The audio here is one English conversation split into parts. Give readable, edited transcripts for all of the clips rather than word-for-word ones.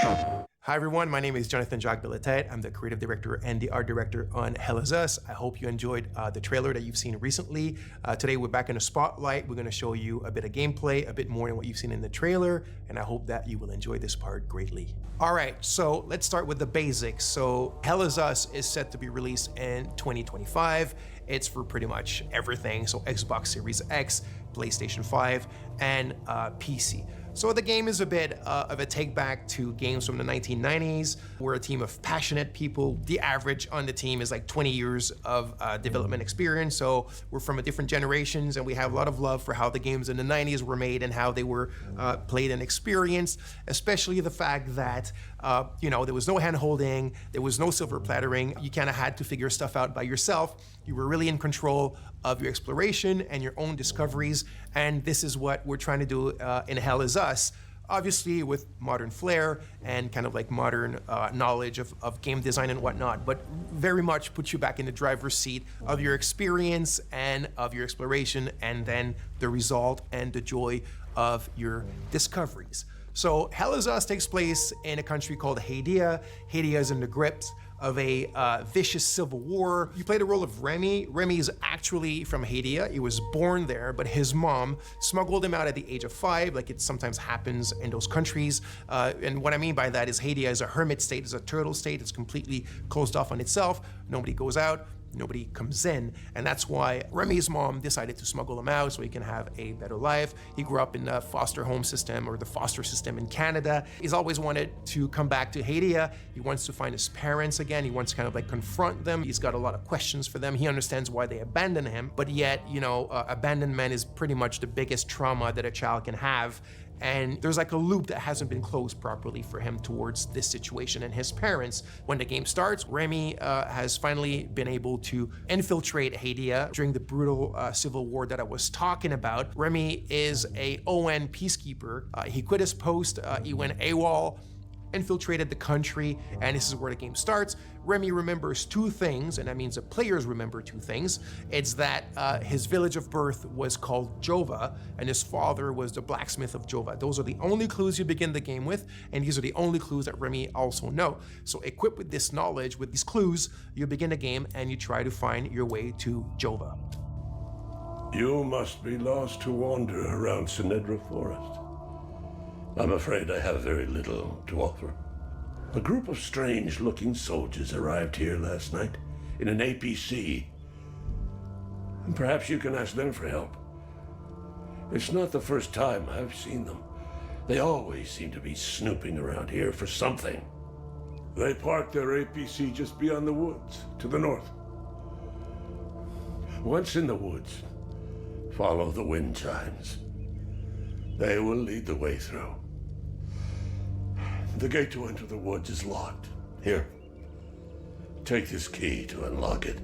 Hi everyone, my name is Jonathan Jacques Belatet. I'm the creative director and the art director on Hell Is Us. I hope you enjoyed the trailer that you've seen recently. Today we're back in the spotlight. We're going to show you a bit of gameplay, a bit more than what you've seen in the trailer, and I hope that you will enjoy this part greatly. All right, so let's start with the basics. So Hell Is Us is set to be released in 2025. It's for pretty much everything, so Xbox Series X, PlayStation 5, and PC. So the game is a bit of a take back to games from the 1990s. We're a team of passionate people. The average on the team is like 20 years of development experience. So we're from a different generations and we have a lot of love for how the games in the 90s were made and how they were played and experienced, especially the fact that there was no hand holding, there was no silver plattering. You kind of had to figure stuff out by yourself. You were really in control of your exploration and your own discoveries. And this is what we're trying to do in Hell Is Us, obviously with modern flair and kind of like modern knowledge of game design and whatnot, but very much put you back in the driver's seat of your experience and of your exploration, and then the result and the joy of your discoveries. So Hell Is Us takes place in a country called Hadia. Hadia is in the grips of a vicious civil war. You play the role of Remy. Remy is actually from Hadia. He was born there, but his mom smuggled him out at the age of 5, like it sometimes happens in those countries. And what I mean by that is Hadia is a hermit state, is a turtle state. It's completely closed off on itself. Nobody goes out. Nobody comes in, and that's why Remy's mom decided to smuggle him out so he can have a better life. He grew up in the foster home system, or the foster system in Canada. He's always wanted to come back to Hadia. He wants to find his parents again. He wants to kind of like confront them. He's got a lot of questions for them. He understands why they abandoned him, but yet, abandonment is pretty much the biggest trauma that a child can have. And there's like a loop that hasn't been closed properly for him towards this situation and his parents. When the game starts, Remy has finally been able to infiltrate Hadia during the brutal civil war that I was talking about. Remy is a ON peacekeeper. He quit his post, he went AWOL, infiltrated the country, and this is where the game starts. Remy remembers 2 things, and that means the players remember 2 things. It's that his village of birth was called Jova, and his father was the blacksmith of Jova. Those are the only clues you begin the game with, and these are the only clues that Remy also know. So equipped with this knowledge, with these clues, you begin the game and you try to find your way to Jova. You must be lost to wander around Sinedra Forest. I'm afraid I have very little to offer. A group of strange-looking soldiers arrived here last night in an APC. And perhaps you can ask them for help. It's not the first time I've seen them. They always seem to be snooping around here for something. They parked their APC just beyond the woods, to the north. Once in the woods, follow the wind chimes. They will lead the way through. The gate to enter the woods is locked. Here, take this key to unlock it.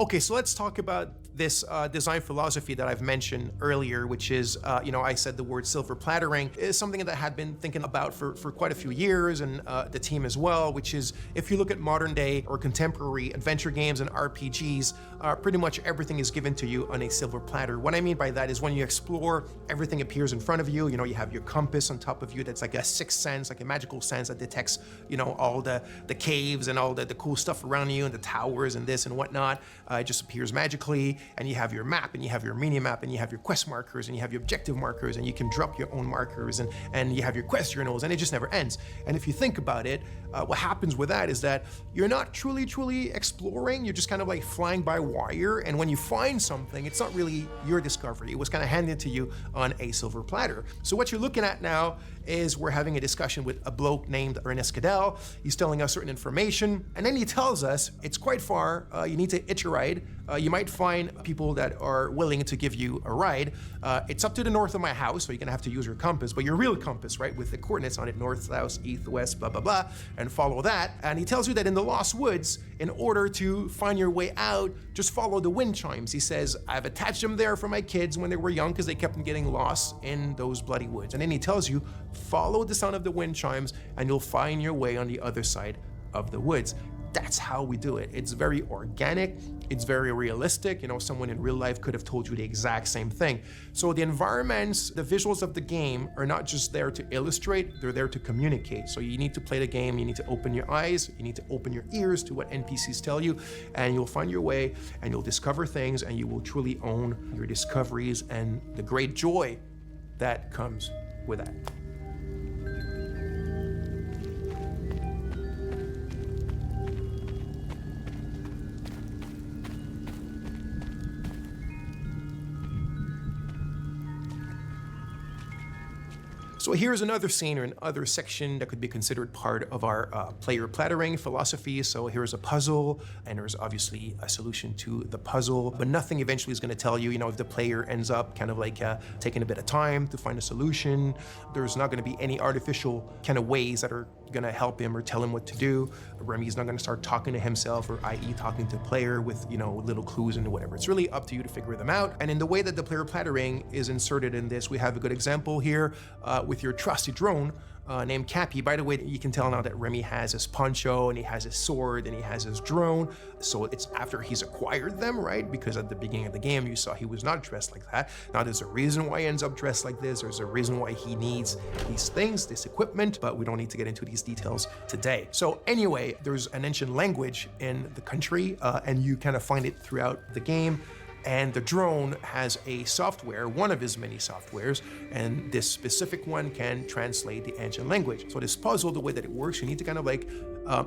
Okay, so let's talk about this design philosophy that I've mentioned earlier, which is, I said the word silver plattering, is something that I had been thinking about for quite a few years, and the team as well, which is, if you look at modern day or contemporary adventure games and RPGs, pretty much everything is given to you on a silver platter. What I mean by that is when you explore, everything appears in front of you. You have your compass on top of you that's like a sixth sense, like a magical sense that detects, all the caves and all the cool stuff around you and the towers and this and whatnot. It just appears magically. And you have your map, and you have your mini map, and you have your quest markers, and you have your objective markers, and you can drop your own markers, and you have your quest journals, and it just never ends. And if you think about it, what happens with that is that you're not truly exploring. You're just kind of like flying by wire, and when you find something, it's not really your discovery. It was kind of handed to you on a silver platter. So what you're looking at now is we're having a discussion with a bloke named Ernest Cadell. He's telling us certain information, and then he tells us it's quite far. You need to hitch a ride. You might find people that are willing to give you a ride. It's up to the north of my house, so you're gonna have to use your compass, but your real compass, right, with the coordinates on it, north, south, east, west, blah, blah, blah, and follow that. And he tells you that in the Lost Woods, in order to find your way out, just follow the wind chimes. He says, I've attached them there for my kids when they were young because they kept on getting lost in those bloody woods. And then he tells you, follow the sound of the wind chimes and you'll find your way on the other side of the woods. That's how we do it. It's very organic. It's very realistic. You know, someone in real life could have told you the exact same thing. So the environments, the visuals of the game are not just there to illustrate, they're there to communicate. So you need to play the game, you need to open your eyes, you need to open your ears to what NPCs tell you, and you'll find your way and you'll discover things and you will truly own your discoveries and the great joy that comes with that. So here's another scene or another section that could be considered part of our player plattering philosophy. So here's a puzzle, and there's obviously a solution to the puzzle, but nothing eventually is going to tell you, you know, if the player ends up kind of like taking a bit of time to find a solution. There's not going to be any artificial kind of ways that are going to help him or tell him what to do. Remy's not going to start talking to himself, or i.e. talking to the player with, you know, little clues and whatever. It's really up to you to figure them out. And in the way that the player plattering is inserted in this, we have a good example here with your trusty drone named Cappy. By the way, you can tell now that Remy has his poncho and he has his sword and he has his drone. So it's after he's acquired them, right? Because at the beginning of the game, you saw he was not dressed like that. Now there's a reason why he ends up dressed like this. There's a reason why he needs these things, this equipment, but we don't need to get into these details today. So anyway, there's an ancient language in the country and you kind of find it throughout the game. And the drone has a software, one of his many softwares, and this specific one can translate the ancient language. So this puzzle, the way that it works, you need to kind of like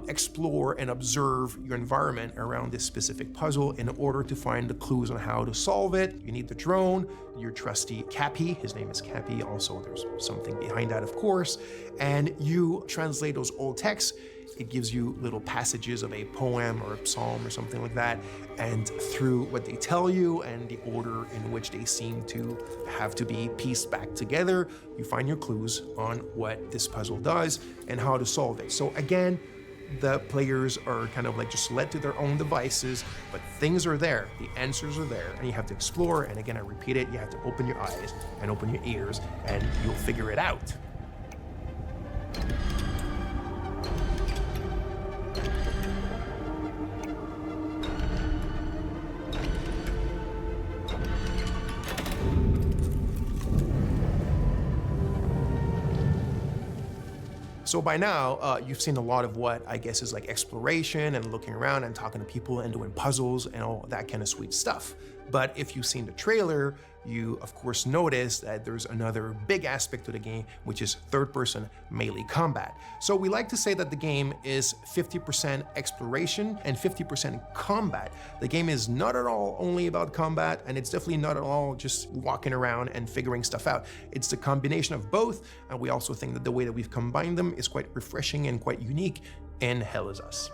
explore and observe your environment around this specific puzzle in order to find the clues on how to solve it. You need the drone, your trusty Cappy, his name is Cappy, also there's something behind that, of course, and you translate those old texts. It gives you little passages of a poem or a psalm or something like that. And through what they tell you and the order in which they seem to have to be pieced back together, you find your clues on what this puzzle does and how to solve it. So again, the players are kind of like just led to their own devices, but things are there, the answers are there, and you have to explore. And again, I repeat it, you have to open your eyes and open your ears and you'll figure it out. So by now, you've seen a lot of what I guess is like exploration and looking around and talking to people and doing puzzles and all that kind of sweet stuff. But if you've seen the trailer, you of course notice that there's another big aspect to the game, which is third-person melee combat. So we like to say that the game is 50% exploration and 50% combat. The game is not at all only about combat, and it's definitely not at all just walking around and figuring stuff out. It's the combination of both, and we also think that the way that we've combined them is quite refreshing and quite unique in Hell Is Us.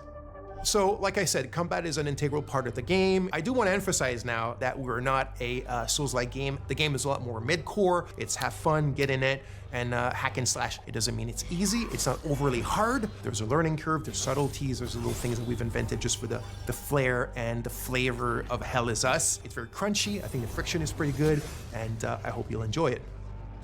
So, like I said, combat is an integral part of the game. I do want to emphasize now that we're not a Souls-like game. The game is a lot more mid-core. It's have fun, get in it, and hack and slash. It doesn't mean it's easy. It's not overly hard. There's a learning curve, there's subtleties, there's little things that we've invented just for the flair and the flavor of Hell Is Us. It's very crunchy. I think the friction is pretty good, and I hope you'll enjoy it.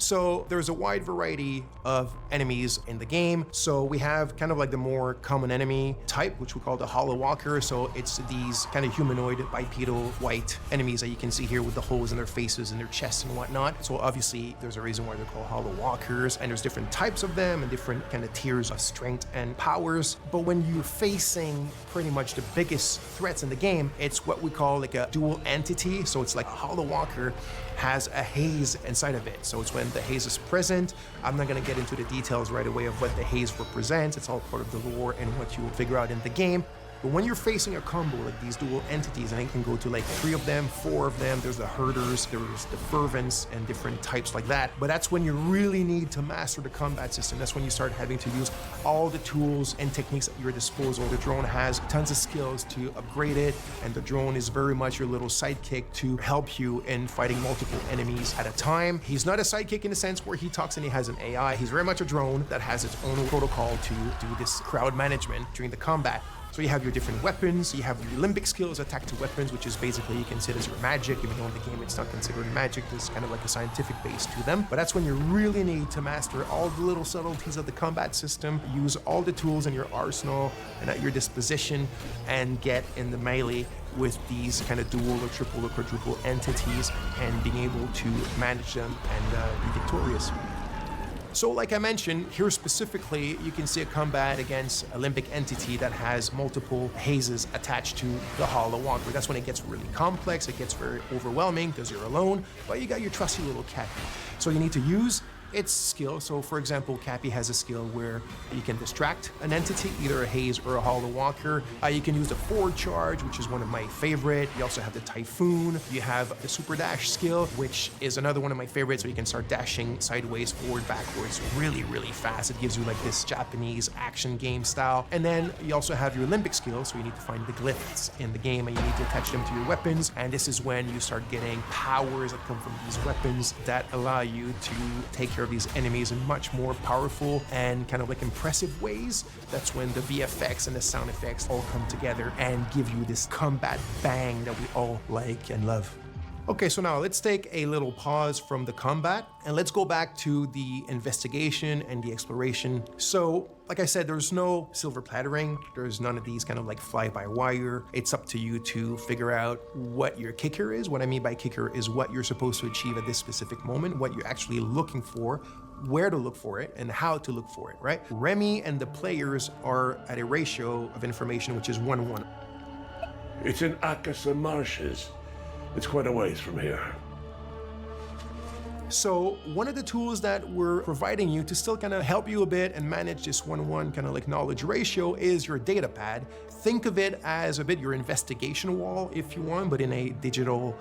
So there's a wide variety of enemies in the game. So we have kind of like the more common enemy type, which we call the Hollow Walker. So it's these kind of humanoid, bipedal, white enemies that you can see here with the holes in their faces and their chests and whatnot. So obviously there's a reason why they're called Hollow Walkers, and there's different types of them and different kind of tiers of strength and powers. But when you're facing pretty much the biggest threats in the game, it's what we call like a dual entity. So it's like a Hollow Walker has a haze inside of it. So it's when the haze is present. I'm not gonna get into the details right away of what the haze represents. It's all part of the lore and what you will figure out in the game. But when you're facing a combo like these dual entities, and it can go to like 3 of them, 4 of them, there's the herders, there's the fervents, and different types like that. But that's when you really need to master the combat system. That's when you start having to use all the tools and techniques at your disposal. The drone has tons of skills to upgrade it, and the drone is very much your little sidekick to help you in fighting multiple enemies at a time. He's not a sidekick in the sense where he talks and he has an AI. He's very much a drone that has its own protocol to do this crowd management during the combat. So you have your different weapons, you have your limbic skills, attack to weapons, which is basically you can say as your magic, even though in the game it's not considered magic, there's kind of like a scientific base to them. But that's when you really need to master all the little subtleties of the combat system, use all the tools in your arsenal and at your disposition, and get in the melee with these kind of dual or triple or quadruple entities and being able to manage them and be victorious. So like I mentioned, here specifically, you can see a combat against a limbic entity that has multiple hazes attached to the Hollow Walker. That's when it gets really complex, it gets very overwhelming because you're alone, but you got your trusty little Cappy. So you need to use its skill. So for example, Cappy has a skill where you can distract an entity, either a haze or a Hollow Walker. You can use the forward charge, which is one of my favorite. You also have the Typhoon. You have the super dash skill, which is another one of my favorites. So you can start dashing sideways, forward, backwards, really, really fast. It gives you like this Japanese action game style. And then you also have your limbic skill. So you need to find the glyphs in the game and you need to attach them to your weapons. And this is when you start getting powers that come from these weapons that allow you to take care of these enemies in much more powerful and kind of like impressive ways. That's when the VFX and the sound effects all come together and give you this combat bang that we all like and love. Okay, so now let's take a little pause from the combat and let's go back to the investigation and the exploration. So, like I said, there's no silver plattering. There's none of these kind of like fly-by-wire. It's up to you to figure out what your kicker is. What I mean by kicker is what you're supposed to achieve at this specific moment, what you're actually looking for, where to look for it, and how to look for it, right? Remy and the players are at a ratio of information which is 1-1. It's in Akasa Marshes. It's quite a ways from here. So one of the tools that we're providing you to still kind of help you a bit and manage this 1-1 kind of like knowledge ratio is your data pad. Think of it as a bit your investigation wall if you want, but in a digital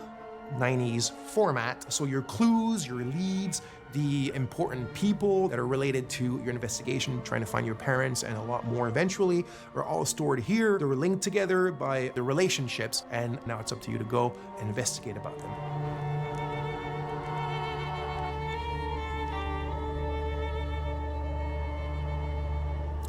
90s format. So your clues, your leads, the important people that are related to your investigation, trying to find your parents and a lot more eventually, are all stored here. They're linked together by the relationships, and now it's up to you to go and investigate about them.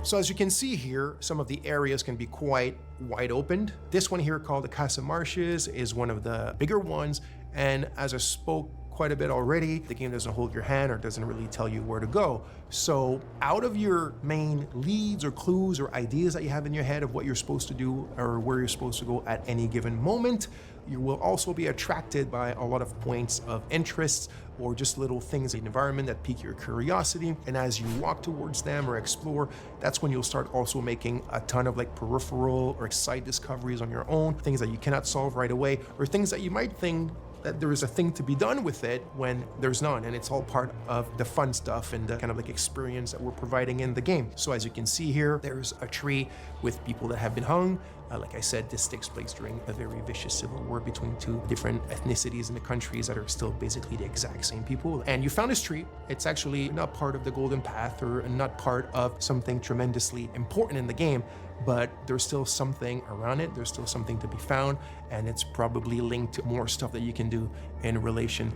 So as you can see here, some of the areas can be quite wide opened. This one here called the Casa Marshes is one of the bigger ones, and as I spoke quite a bit already, the game doesn't hold your hand or doesn't really tell you where to go. So out of your main leads or clues or ideas that you have in your head of what you're supposed to do or where you're supposed to go at any given moment, you will also be attracted by a lot of points of interest or just little things in the environment that pique your curiosity. And as you walk towards them or explore, that's when you'll start also making a ton of like peripheral or side discoveries on your own, things that you cannot solve right away, or things that you might think that there is a thing to be done with it when there's none, and it's all part of the fun stuff and the kind of like experience that we're providing in the game. So as you can see here, there's a tree with people that have been hung. Like I said, this takes place during a very vicious civil war between two different ethnicities in the countries that are still basically the exact same people. And you found this tree. It's actually not part of the Golden Path or not part of something tremendously important in the game, but there's still something around it. There's still something to be found, and it's probably linked to more stuff that you can do in relation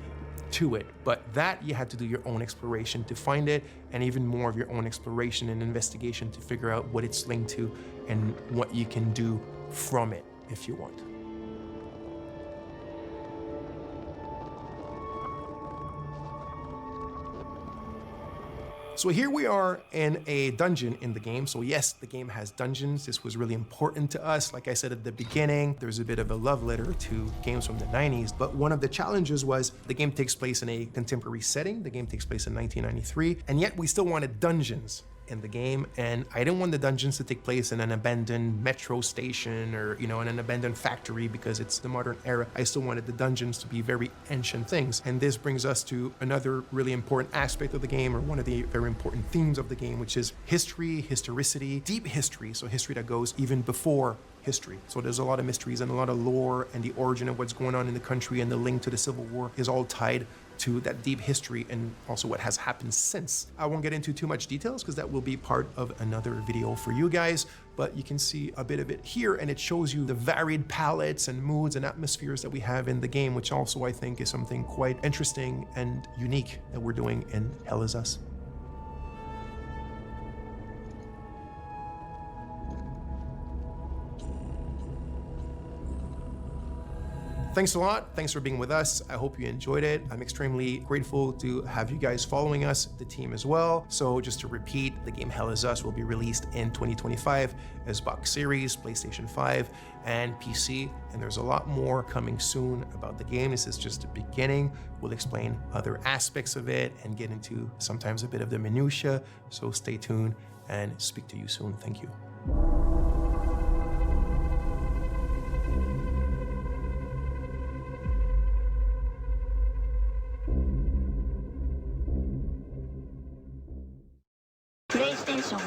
to it. But that you had to do your own exploration to find it, and even more of your own exploration and investigation to figure out what it's linked to and what you can do from it if you want. So here we are in a dungeon in the game. So yes, the game has dungeons. This was really important to us. Like I said at the beginning, there's a bit of a love letter to games from the 90s, but one of the challenges was the game takes place in a contemporary setting. The game takes place in 1993, and yet we still wanted dungeons in the game, and I didn't want the dungeons to take place in an abandoned metro station or, you know, in an abandoned factory because it's the modern era. I still wanted the dungeons to be very ancient things, and this brings us to another really important aspect of the game, or one of the very important themes of the game, which is history, historicity, deep history, so history that goes even before history. So there's a lot of mysteries and a lot of lore, and the origin of what's going on in the country and the link to the Civil War is all tied to that deep history and also what has happened since. I won't get into too much details because that will be part of another video for you guys, but you can see a bit of it here, and it shows you the varied palettes and moods and atmospheres that we have in the game, which also I think is something quite interesting and unique that we're doing in Hell Is Us. Thanks a lot. Thanks for being with us. I hope you enjoyed it. I'm extremely grateful to have you guys following us, the team as well. So just to repeat, the game Hell Is Us will be released in 2025 as Xbox Series, PlayStation 5, and PC. And there's a lot more coming soon about the game. This is just the beginning. We'll explain other aspects of it and get into sometimes a bit of the minutia. So stay tuned and speak to you soon. Thank you. PlayStation